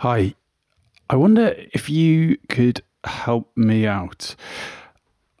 Hi, I wonder if you could help me out.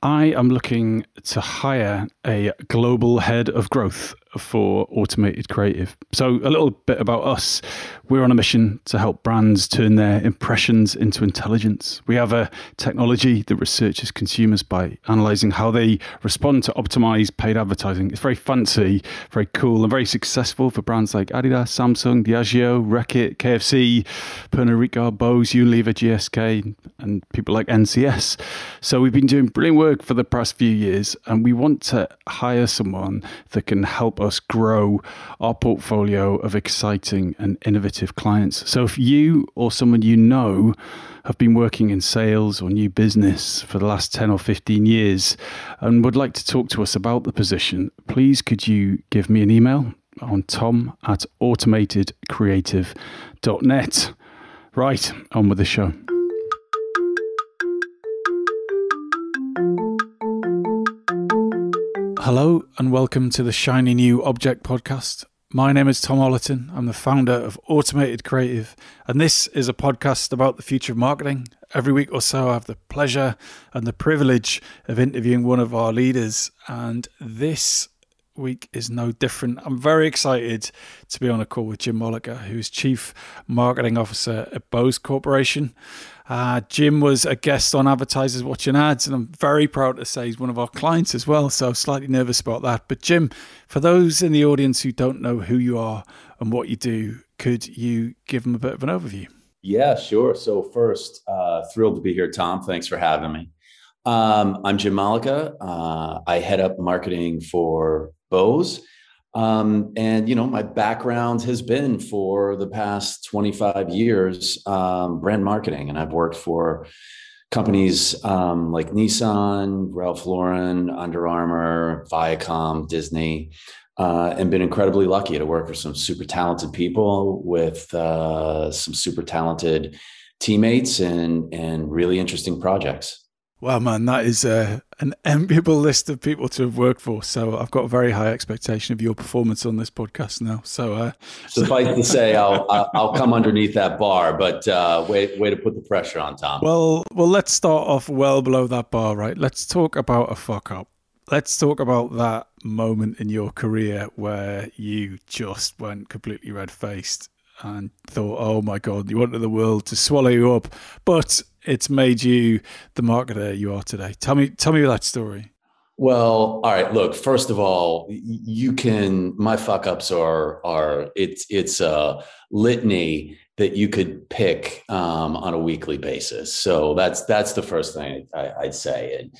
I am looking to hire a global head of growth for automated creative. So, a little bit about us. We're on a mission to help brands turn their impressions into intelligence. We have a technology that researches consumers by analyzing how they respond to optimize paid advertising. It's very fancy, very cool, and very successful for brands like Adidas, Samsung, Diageo, Reckitt, KFC, Pernod Ricard, Bose, Unilever, GSK, and people like NCS. So, we've been doing brilliant work for the past few years, and we want to hire someone that can help us grow our portfolio of exciting and innovative clients. So if you or someone you know have been working in sales or new business for the last 10 or 15 years and would like to talk to us about the position, please could you give me an email on tom@automatedcreative.net. Right, on with the show. Hello and welcome to the Shiny New Object podcast. My name is Tom Ollerton. I'm the founder of Automated Creative, and this is a podcast about the future of marketing. Every week or so, I have the pleasure and the privilege of interviewing one of our leaders, and this week is no different. I'm very excited to be on a call with Jim Mollica, who's Chief Marketing Officer at Bose Corporation. Jim was a guest on Advertisers Watching Ads, and I'm very proud to say he's one of our clients as well, so slightly nervous about that. But Jim, for those in the audience who don't know who you are and what you do, could you give them a bit of an overview? Yeah, sure. So first, thrilled to be here, Tom. Thanks for having me. I'm Jim Mollica. I head up marketing for Bose. My background has been for the past 25 years, brand marketing. And I've worked for companies like Nissan, Ralph Lauren, Under Armour, Viacom, Disney, and been incredibly lucky to work with some super talented people with some super talented teammates and really interesting projects. Wow, man, that is an enviable list of people to have worked for. So I've got a very high expectation of your performance on this podcast now. Suffice to say, I'll come underneath that bar, but way to put the pressure on, Tom. Well, let's start off well below that bar, right? Let's talk about a fuck up. Let's talk about that moment in your career where you just went completely red-faced and thought, oh my God, you wanted the world to swallow you up, but it's made you the marketer you are today. Tell me that story. Well, all right. Look, first of all, my fuck ups it's a litany that you could pick on a weekly basis. So that's the first thing I'd say. And,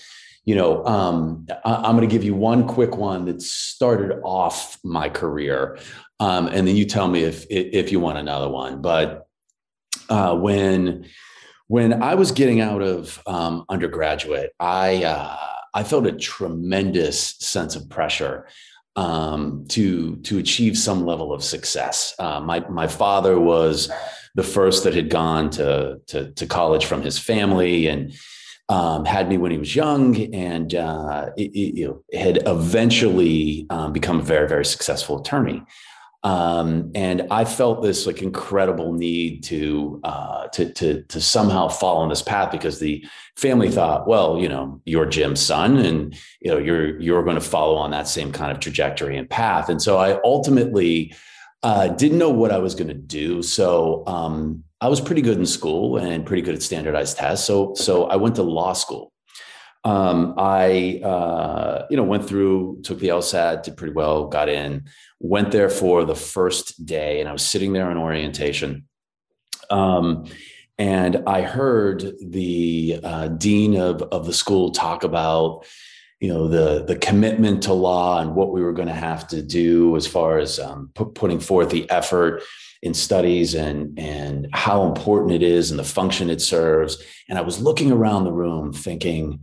I'm going to give you one quick one that started off my career. And then you tell me if you want another one. But when I was getting out of undergraduate, I felt a tremendous sense of pressure to achieve some level of success. My father was the first that had gone to college from his family and had me when he was young, and had eventually become a very, very successful attorney. And I felt this like incredible need to somehow follow on this path, because the family thought, well, you're Jim's son, and you're going to follow on that same kind of trajectory and path. And so I ultimately didn't know what I was going to do. So I was pretty good in school and pretty good at standardized tests. So I went to law school. I went through, took the LSAT, did pretty well, got in, went there for the first day, and I was sitting there in orientation. And I heard the dean of the school talk about, the commitment to law and what we were going to have to do as far as putting forth the effort in studies and how important it is and the function it serves. And I was looking around the room thinking,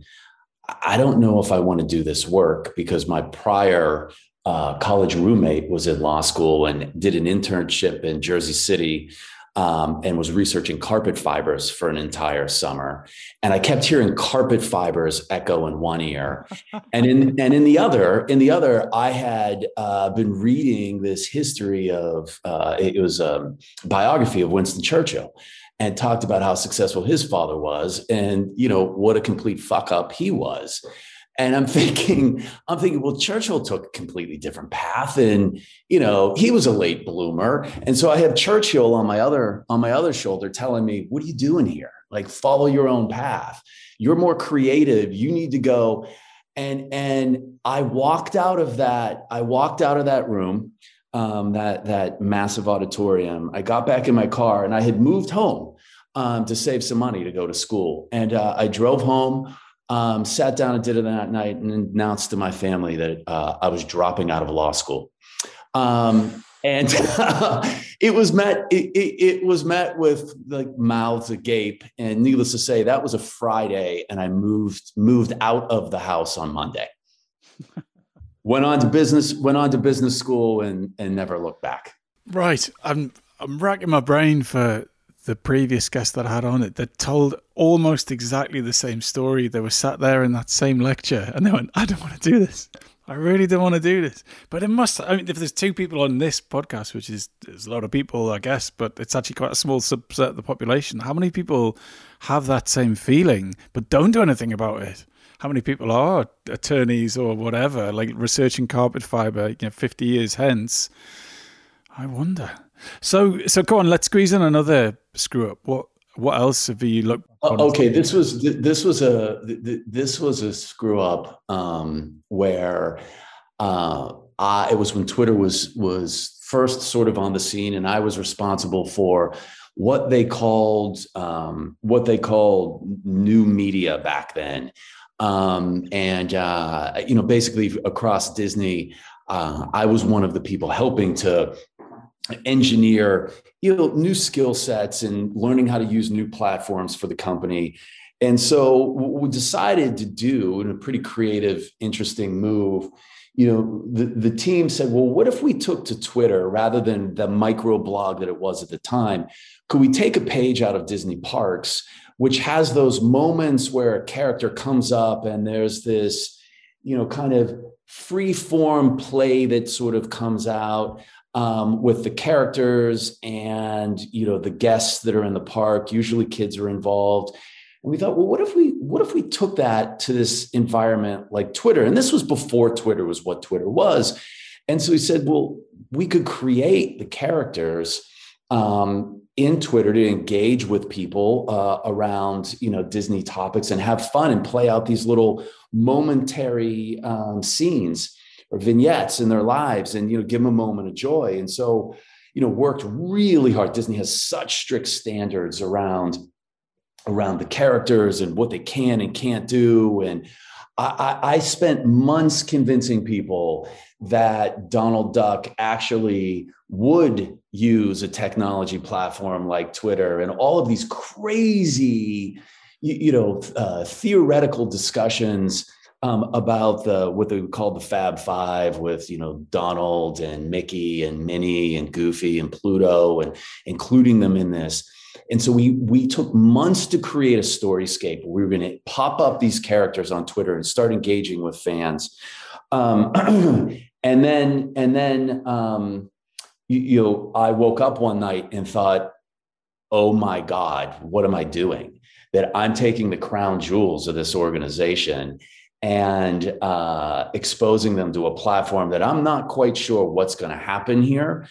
I don't know if I want to do this work, because my prior college roommate was in law school and did an internship in Jersey City, and was researching carpet fibers for an entire summer. And I kept hearing carpet fibers echo in one ear, and in the other, I had been reading this history of it was a biography of Winston Churchill. and talked about how successful his father was and, what a complete fuck up he was. And I'm thinking, well, Churchill took a completely different path, and he was a late bloomer. And so I have Churchill on my other shoulder telling me, "What are you doing here? Like, follow your own path. You're more creative. You need to go." And I walked out of that. I walked out of that room, that massive auditorium. I got back in my car, and I had moved home to save some money to go to school. And I drove home. Sat down and did it that night and announced to my family that I was dropping out of law school. And it was met with like mouths agape. And needless to say, that was a Friday, and I moved out of the house on Monday. Went on to business school and never looked back. Right. I'm racking my brain for the previous guest that I had on it that told almost exactly the same story. They were sat there in that same lecture and they went, "I don't want to do this. I really don't want to do this." But if there's two people on this podcast, which is there's a lot of people, I guess, but it's actually quite a small subset of the population. How many people have that same feeling but don't do anything about it? How many people are attorneys or whatever, like researching carpet fiber, 50 years hence? I wonder. So go on. Let's squeeze in another screw up. What else have you looked? Okay, this was a screw up where it was when Twitter was first sort of on the scene, and I was responsible for what they called new media back then, basically across Disney. I was one of the people helping to engineer new skill sets and learning how to use new platforms for the company. And so what we decided to do, in a pretty creative, interesting move, the team said, well, what if we took to Twitter rather than the micro blog that it was at the time? Could we take a page out of Disney Parks, which has those moments where a character comes up and there's this, kind of free form play that sort of comes out with the characters and, the guests that are in the park. Usually kids are involved. And we thought, well, what if we took that to this environment like Twitter? And this was before Twitter was what Twitter was. And so we said, well, we could create the characters in Twitter to engage with people around, Disney topics and have fun and play out these little momentary scenes or vignettes in their lives and, give them a moment of joy. And so, worked really hard. Disney has such strict standards around the characters and what they can and can't do. And I spent months convincing people that Donald Duck actually would use a technology platform like Twitter, and all of these crazy, theoretical discussions about what they would call the Fab Five with, Donald and Mickey and Minnie and Goofy and Pluto, and including them in this. And so we took months to create a storyscape. We were going to pop up these characters on Twitter and start engaging with fans. And then I woke up one night and thought, oh my God, what am I doing? That I'm taking the crown jewels of this organization and exposing them to a platform that I'm not quite sure what's going to happen here.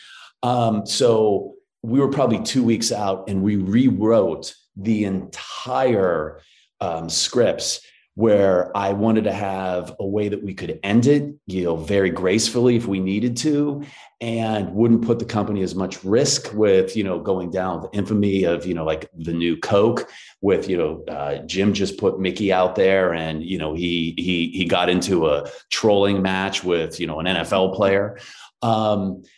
So we were probably 2 weeks out, and we rewrote the entire scripts, where I wanted to have a way that we could end it, very gracefully if we needed to, and wouldn't put the company as much risk with, going down the infamy of, like the new Coke with, Jim just put Mickey out there and, he got into a trolling match with, an NFL player.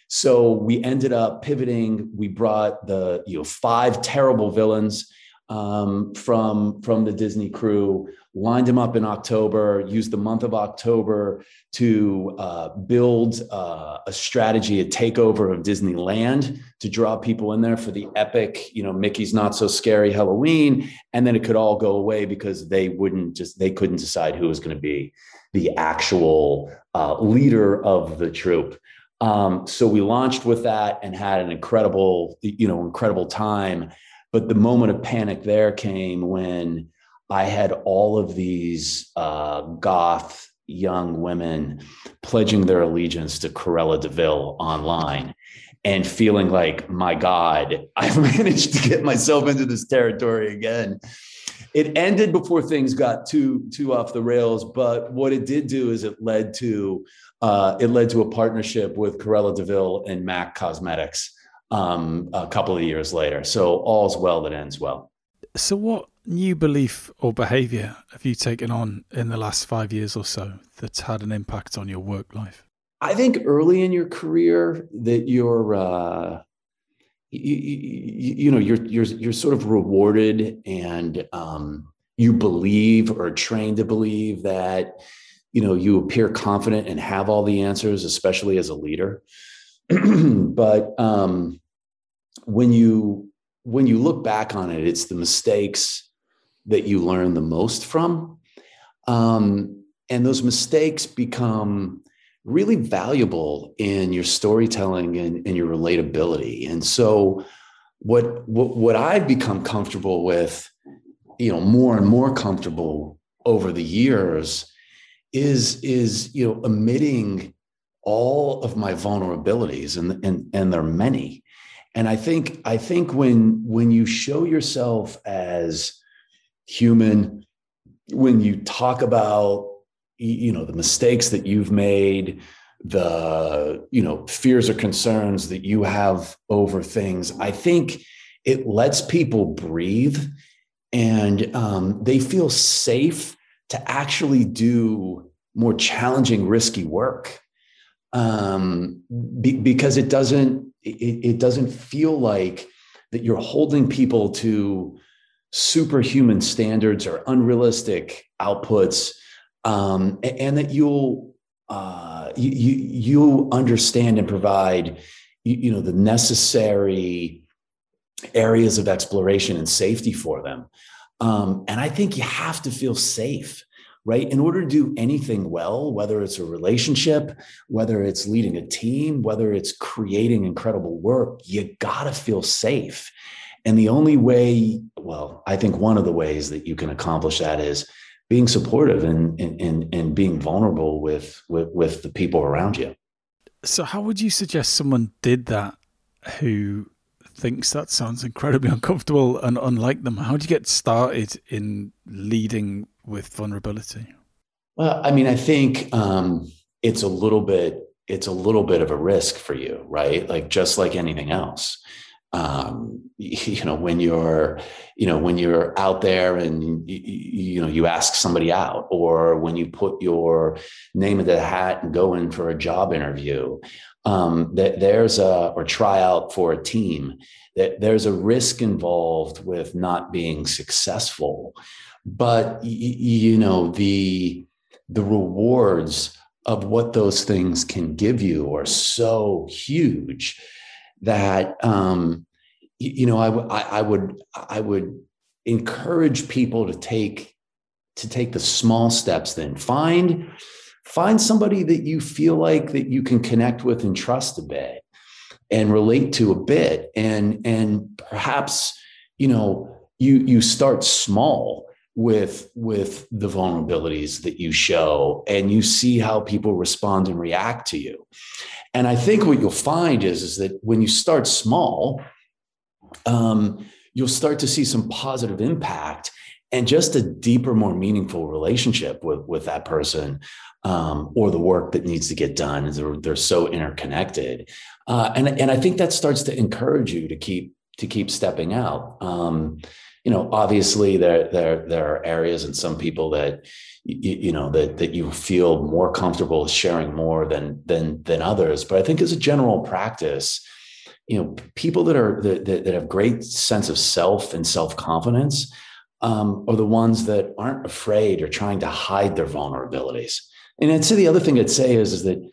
So we ended up pivoting. We brought the 5 terrible villains from the Disney crew, lined them up in October, used the month of October to build a strategy, a takeover of Disneyland to draw people in there for the epic, Mickey's Not So Scary Halloween. And then it could all go away because they couldn't decide who was going to be the actual leader of the troupe. So we launched with that and had an incredible time. But the moment of panic there came when I had all of these goth young women pledging their allegiance to Cruella de Vil online and feeling like, my God, I've managed to get myself into this territory again. It ended before things got too off the rails, but what it did do is it led to a partnership with Cruella de Vil and MAC Cosmetics a couple of years later. So all's well that ends well. So what new belief or behavior have you taken on in the last 5 years or so that's had an impact on your work life? I think early in your career that you're you're sort of rewarded, and you believe or trained to believe that you appear confident and have all the answers, especially as a leader. But when you look back on it, it's the mistakes that you learn the most from, and those mistakes become really valuable in your storytelling and your relatability. And so what I've become comfortable with, more and more comfortable over the years is admitting all of my vulnerabilities, and there are many. And I think when you show yourself as human, when you talk about the mistakes that you've made, the fears or concerns that you have over things, I think it lets people breathe, and they feel safe to actually do more challenging, risky work, because it doesn't feel like that you're holding people to superhuman standards or unrealistic outputs. And that you'll understand and provide the necessary areas of exploration and safety for them. And I think you have to feel safe, right? In order to do anything well, whether it's a relationship, whether it's leading a team, whether it's creating incredible work, you gotta feel safe. And the only way, I think one of the ways that you can accomplish that is being supportive and being vulnerable with the people around you. So how would you suggest someone did that who thinks that sounds incredibly uncomfortable and unlike them? How do you get started in leading with vulnerability? Well, I mean, I think it's a little bit of a risk for you, right? Like just like anything else. When you're out there and you ask somebody out, or when you put your name into the hat and go in for a job interview, or try out for a team, that there's a risk involved with not being successful. But the rewards of what those things can give you are so huge that I would encourage people to take the small steps. Then find somebody that you feel like that you can connect with and trust a bit and relate to a bit, and perhaps you start small with the vulnerabilities that you show, and you see how people respond and react to you. And I think what you'll find is that when you start small, you'll start to see some positive impact and just a deeper, more meaningful relationship with that person, or the work that needs to get done. They're so interconnected. And I think that starts to encourage you to keep stepping out. Obviously there are areas and some people that that you feel more comfortable sharing more than others. But I think as a general practice, people that have great sense of self and self-confidence are the ones that aren't afraid or trying to hide their vulnerabilities. And I'd say the other thing I'd say is that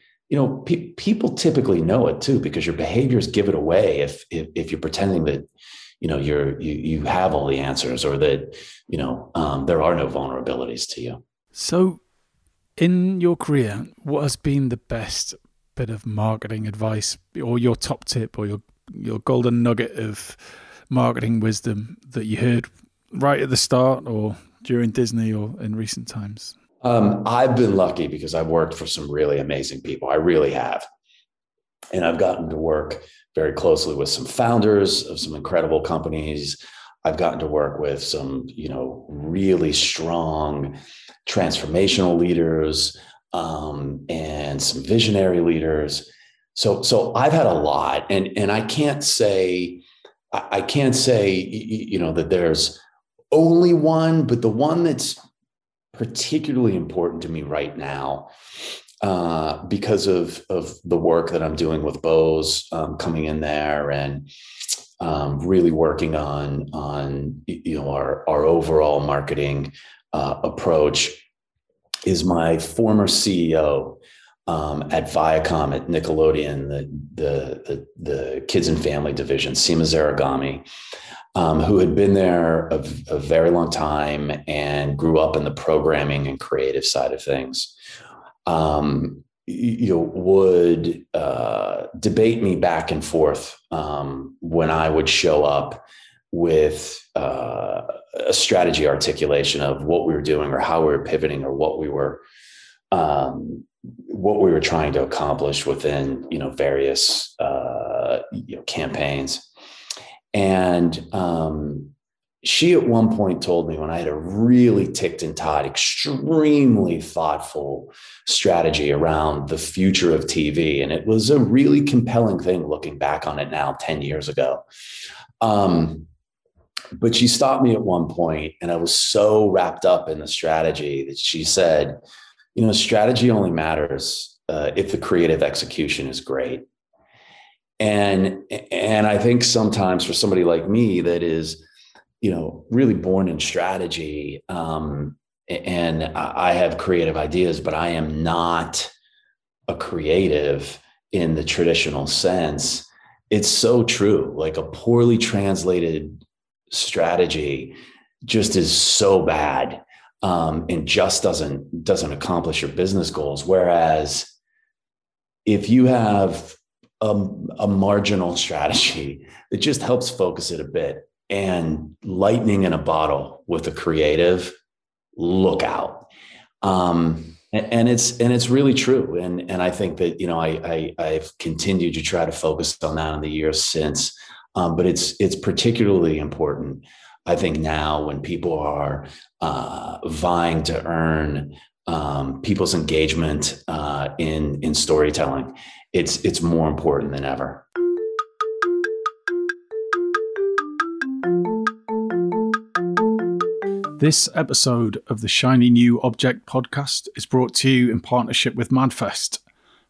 people typically know it too, because your behaviors give it away if you're pretending that you have all the answers, or that there are no vulnerabilities to you. So in your career, what has been the best bit of marketing advice, or your top tip, or your golden nugget of marketing wisdom that you heard right at the start or during Disney or in recent times? I've been lucky because I've worked for some really amazing people. I really have. And I've gotten to work very closely with some founders of some incredible companies. I've gotten to work with some, really strong transformational leaders, and some visionary leaders. So I've had a lot, and I can't say, that there's only one, but the one that's particularly important to me right now, because of the work that I'm doing with Bose, coming in there and really working on our overall marketing approach, is my former CEO at Viacom at Nickelodeon, the kids and family division, Seema Zaragami, who had been there a very long time and grew up in the programming and creative side of things. Would debate me back and forth when I would show up with a strategy articulation of what we were doing or how we were pivoting or what we were trying to accomplish within various campaigns. And she at one point told me, when I had a really ticked and tied, extremely thoughtful strategy around the future of TV, and it was a really compelling thing looking back on it now 10 years ago. But she stopped me at one point, and I was so wrapped up in the strategy that she said, strategy only matters if the creative execution is great. And I think sometimes for somebody like me that is, really born in strategy, and I have creative ideas, but I am not a creative in the traditional sense. It's so true. Like a poorly translated strategy just is so bad, and just doesn't accomplish your business goals. Whereas if you have a marginal strategy that just helps focus it a bit, and lightning in a bottle with a creative, look out. And it's really true. And I think that, I've continued to try to focus on that in the years since. But it's particularly important, I think, now when people are vying to earn people's engagement in storytelling. It's more important than ever. This episode of the Shiny New Object podcast is brought to you in partnership with MadFest.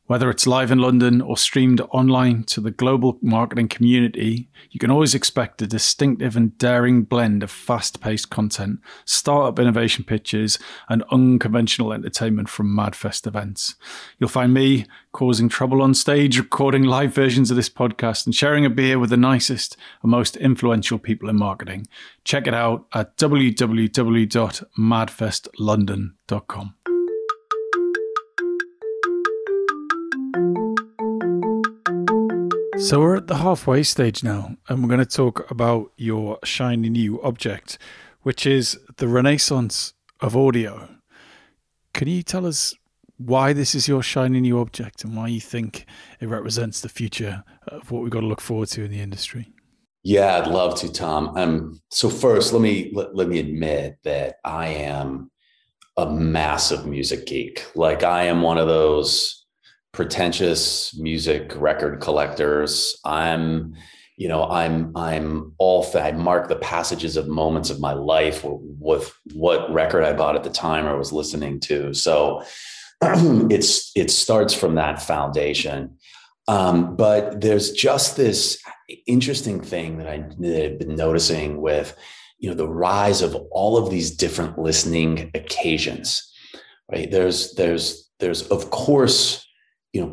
Whether it's live in London or streamed online to the global marketing community, you can always expect a distinctive and daring blend of fast-paced content, startup innovation pitches, and unconventional entertainment from MadFest events. You'll find me causing trouble on stage, recording live versions of this podcast, and sharing a beer with the nicest and most influential people in marketing. Check it out at www.madfestlondon.com. So we're at the halfway stage now, and we're going to talk about your shiny new object, which is the renaissance of audio. Can you tell us why this is your shiny new object and why you think it represents the future of what we've got to look forward to in the industry? Yeah, I'd love to, Tom. So first, let me admit that I am a massive music geek. Like, I am one of those pretentious music record collectors. I'm all I mark the passages of moments of my life with what record I bought at the time or was listening to. So it starts from that foundation. But there's just this interesting thing that I've been noticing with, the rise of all of these different listening occasions, right? There's of course,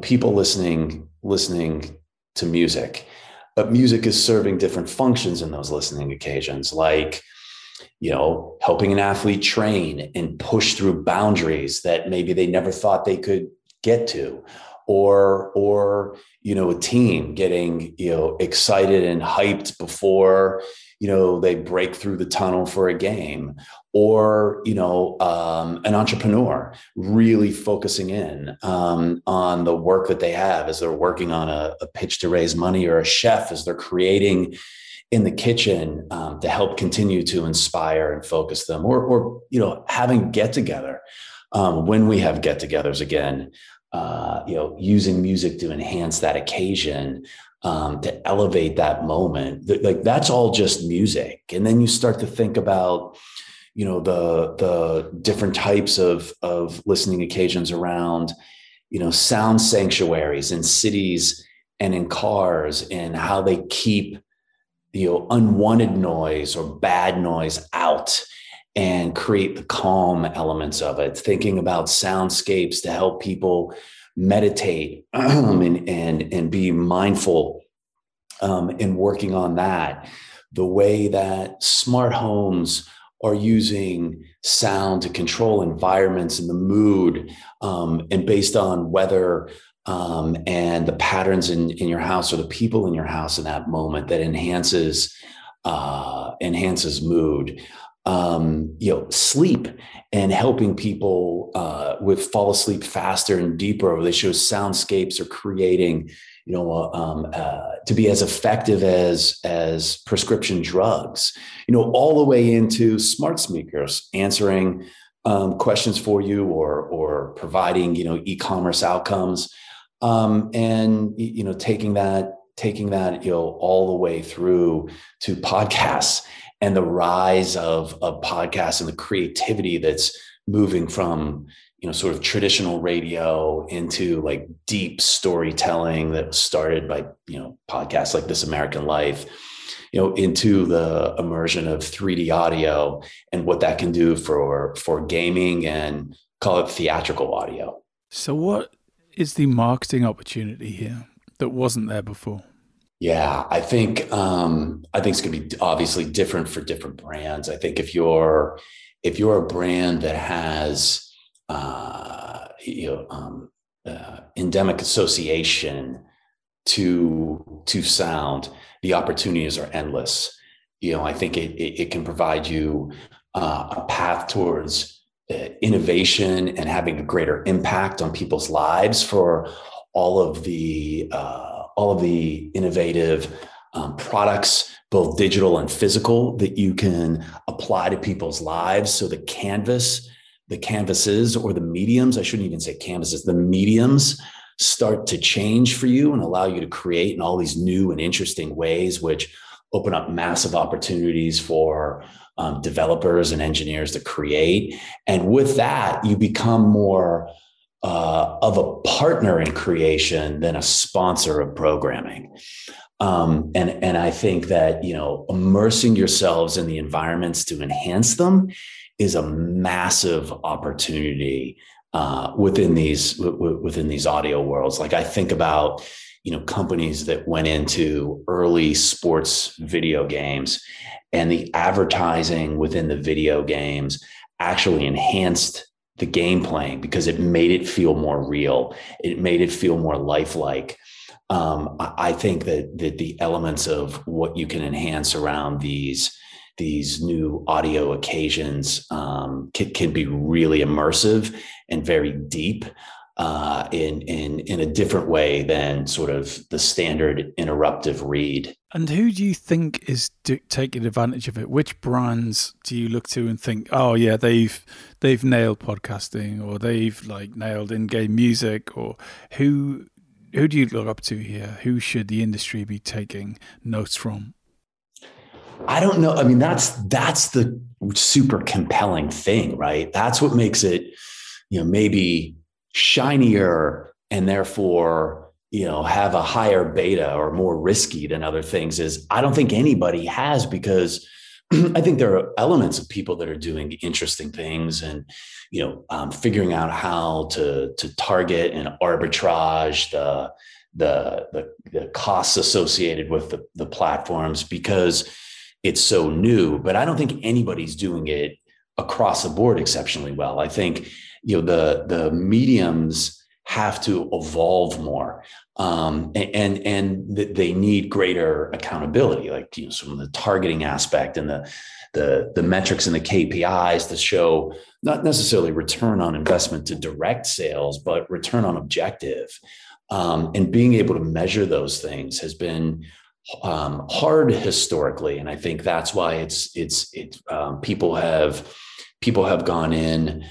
people listening to music, but music is serving different functions in those listening occasions, like, helping an athlete train and push through boundaries that maybe they never thought they could get to, or a team getting, excited and hyped before, they break through the tunnel for a game, or, an entrepreneur really focusing in on the work that they have as they're working on a pitch to raise money, or a chef as they're creating in the kitchen to help continue to inspire and focus them, or having get together when we have get togethers again, using music to enhance that occasion, to elevate that moment. Like, that's all just music. And then you start to think about, the different types of listening occasions around, sound sanctuaries in cities and in cars, and how they keep, unwanted noise or bad noise out and create the calm elements of it. Thinking about soundscapes to help people meditate and be mindful, and working on that. The way that smart homes are using sound to control environments and the mood, and based on weather, and the patterns in your house, or the people in your house in that moment, that enhances mood. Sleep, and helping people with fall asleep faster and deeper. They show soundscapes are creating, to be as effective as prescription drugs, all the way into smart speakers answering questions for you, or providing, e-commerce outcomes, and taking that, all the way through to podcasts, and the rise of podcasts, and the creativity that's moving from, sort of traditional radio into like deep storytelling that was started by, podcasts like This American Life, into the immersion of 3D audio, and what that can do for gaming, and call it theatrical audio. So what is the marketing opportunity here that wasn't there before? Yeah, I think it's going to be obviously different for different brands. I think if you're a brand that has endemic association to sound, the opportunities are endless. I think it can provide you a path towards innovation and having a greater impact on people's lives for all of the innovative products, both digital and physical, that you can apply to people's lives. So the canvases, or the mediums, I shouldn't even say canvases, the mediums start to change for you and allow you to create in all these new and interesting ways, which open up massive opportunities for developers and engineers to create. And with that, you become more of a partner in creation than a sponsor of programming. And I think that, immersing yourselves in the environments to enhance them is a massive opportunity within these audio worlds. Like, I think about, companies that went into early sports video games, and the advertising within the video games actually enhanced the game playing because it made it feel more real. It made it feel more lifelike. I think that the elements of what you can enhance around these new audio occasions can be really immersive and very deep in a different way than sort of the standard interruptive read. And who do you think is taking advantage of it? Which brands do you look to and think, oh yeah, they've nailed podcasting, or they've nailed in-game music, or who do you look up to here? Who should the industry be taking notes from? I don't know. I mean, that's the super compelling thing, right? That's what makes it, maybe shinier, and therefore, have a higher beta or more risky than other things, is I don't think anybody has, because I think there are elements of people that are doing interesting things, and, figuring out how to target and arbitrage the costs associated with the platforms, because it's so new. But I don't think anybody's doing it across the board exceptionally well. I think, the mediums have to evolve more. And they need greater accountability, like some of the targeting aspect and the metrics and the KPIs to show not necessarily return on investment to direct sales, but return on objective. And being able to measure those things has been hard historically, and I think that's why people have gone in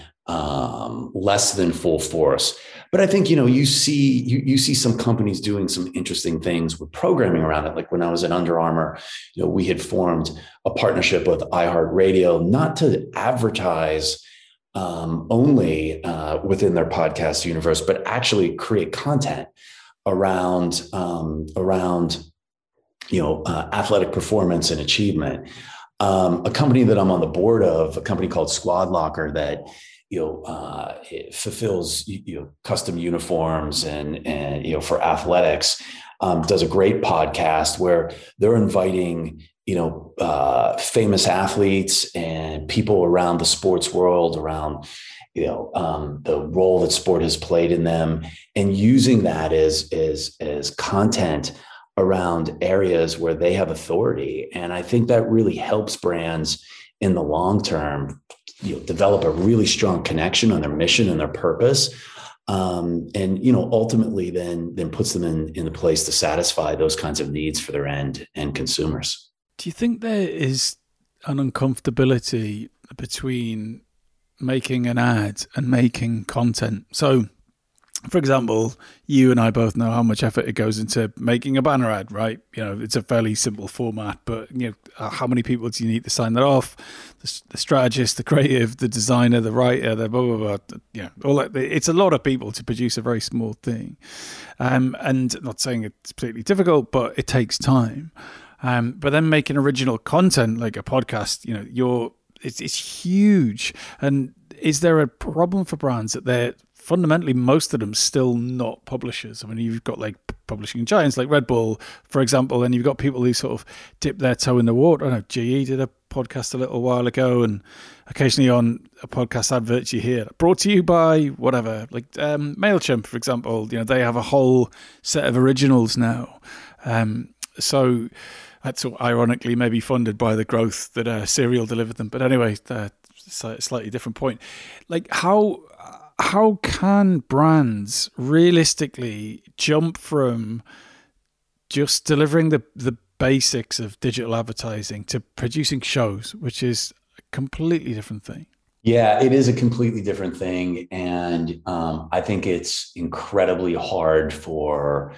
less than full force. But I think you see some companies doing some interesting things with programming around it. Like when I was at Under Armour, we had formed a partnership with iHeartRadio, not to advertise only within their podcast universe, but actually create content around athletic performance and achievement. A company that I'm on the board of, a company called Squad Locker, that it fulfills custom uniforms and for athletics, does a great podcast where they're inviting famous athletes and people around the sports world, around the role that sport has played in them, and using that as content around areas where they have authority. And I think that really helps brands in the long term develop a really strong connection on their mission and their purpose, and ultimately then puts them in a place to satisfy those kinds of needs for their end consumers. Do you think there is an uncomfortability between making an ad and making content? So, for example, you and I both know how much effort it goes into making a banner ad, right? It's a fairly simple format, but how many people do you need to sign that off? The strategist, the creative, the designer, the writer, the blah, blah, blah. All that. It's a lot of people to produce a very small thing. And not saying it's particularly difficult, but it takes time. But then making original content like a podcast, it's huge. And is there a problem for brands that they're fundamentally, most of them still not publishers? I mean, you've got like publishing giants like Red Bull, for example, and you've got people who sort of dip their toe in the water. I know GE did a podcast a little while ago, and occasionally on a podcast advert you hear brought to you by whatever, like MailChimp, for example. They have a whole set of originals now. So that's ironically maybe funded by the growth that Serial delivered them. But anyway, it's a slightly different point. Like how can brands realistically jump from just delivering the basics of digital advertising to producing shows, which is a completely different thing? Yeah, it is a completely different thing. And I think it's incredibly hard for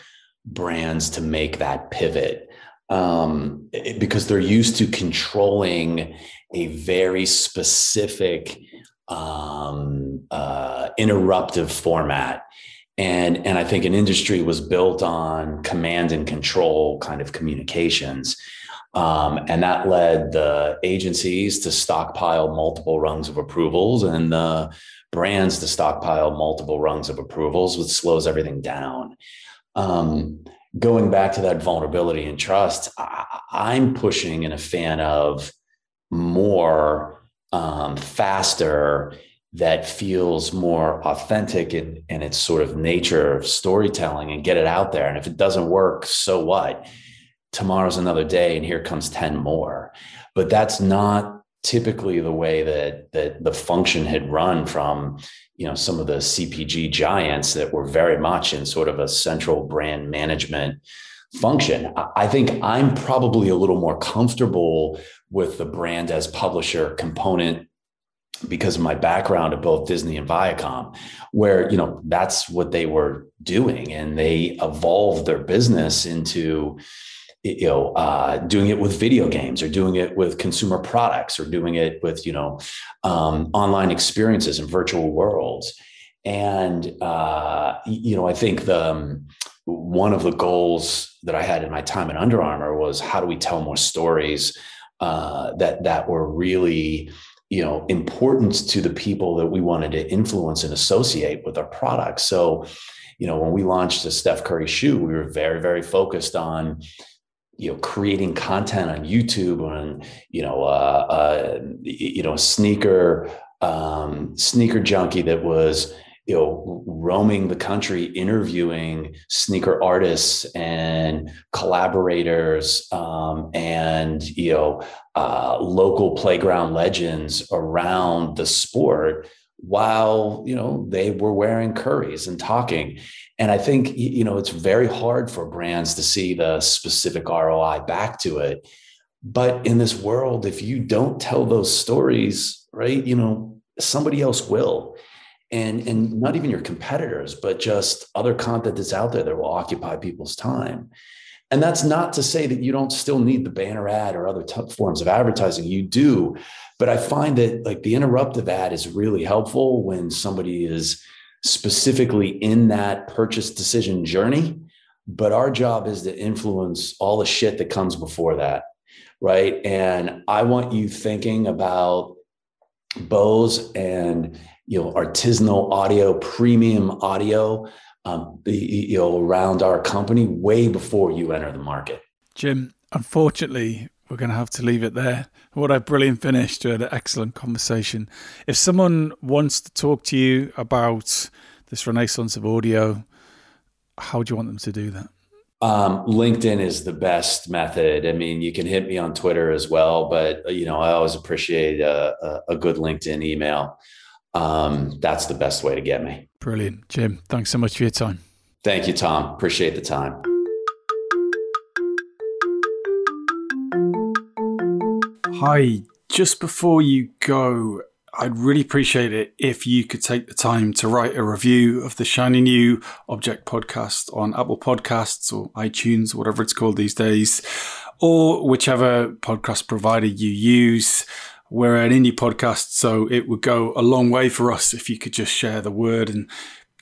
brands to make that pivot because they're used to controlling a very specific interruptive format. And I think an industry was built on command and control kind of communications. And that led the agencies to stockpile multiple rungs of approvals and the brands to stockpile multiple rungs of approvals, which slows everything down. Going back to that vulnerability and trust, I'm pushing and a fan of more faster, that feels more authentic in its sort of nature of storytelling, and get it out there. And if it doesn't work, so what? Tomorrow's another day and here comes 10 more. But that's not typically the way that the function had run from, some of the CPG giants that were very much in sort of a central brand management function. I think I'm probably a little more comfortable with the brand as publisher component because of my background at both Disney and Viacom, where, that's what they were doing. And they evolved their business into, doing it with video games, or doing it with consumer products, or doing it with, online experiences and virtual worlds. And, I think one of the goals that I had in my time at Under Armour was, how do we tell more stories that were really, important to the people that we wanted to influence and associate with our products. So, when we launched the Steph Curry shoe, we were very, very focused on, creating content on YouTube on, a sneaker junkie that was, roaming the country, interviewing sneaker artists and collaborators, and local playground legends around the sport while they were wearing curries and talking. And I think it's very hard for brands to see the specific ROI back to it. But in this world, if you don't tell those stories, right, somebody else will. And not even your competitors, but just other content that's out there that will occupy people's time. And that's not to say that you don't still need the banner ad or other forms of advertising. You do. But I find that like the interruptive ad is really helpful when somebody is specifically in that purchase decision journey. But our job is to influence all the shit that comes before that. Right. And I want you thinking about Bose and artisanal audio, premium audio, around our company way before you enter the market. Jim, unfortunately, we're going to have to leave it there. What a brilliant finish to an excellent conversation. If someone wants to talk to you about this renaissance of audio, how do you want them to do that? LinkedIn is the best method. I mean, you can hit me on Twitter as well, but I always appreciate a good LinkedIn email. That's the best way to get me. Brilliant. Jim, thanks so much for your time. Thank you, Tom. Appreciate the time. Hi, just before you go, I'd really appreciate it if you could take the time to write a review of the shiny new Object podcast on Apple Podcasts or iTunes, whatever it's called these days, or whichever podcast provider you use. We're an indie podcast, so it would go a long way for us if you could just share the word and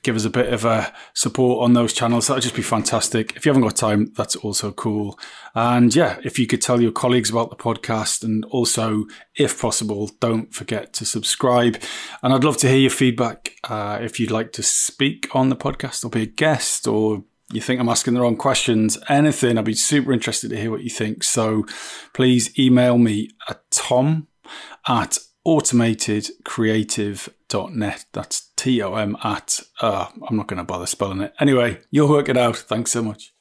give us a bit of a support on those channels. That would just be fantastic. If you haven't got time, that's also cool. And yeah, if you could tell your colleagues about the podcast, and also, if possible, don't forget to subscribe. And I'd love to hear your feedback. If you'd like to speak on the podcast or be a guest, or you think I'm asking the wrong questions, anything, I'd be super interested to hear what you think. So please email me at tom@automatedcreative.net. That's TOM at, I'm not going to bother spelling it. Anyway, you'll work it out. Thanks so much.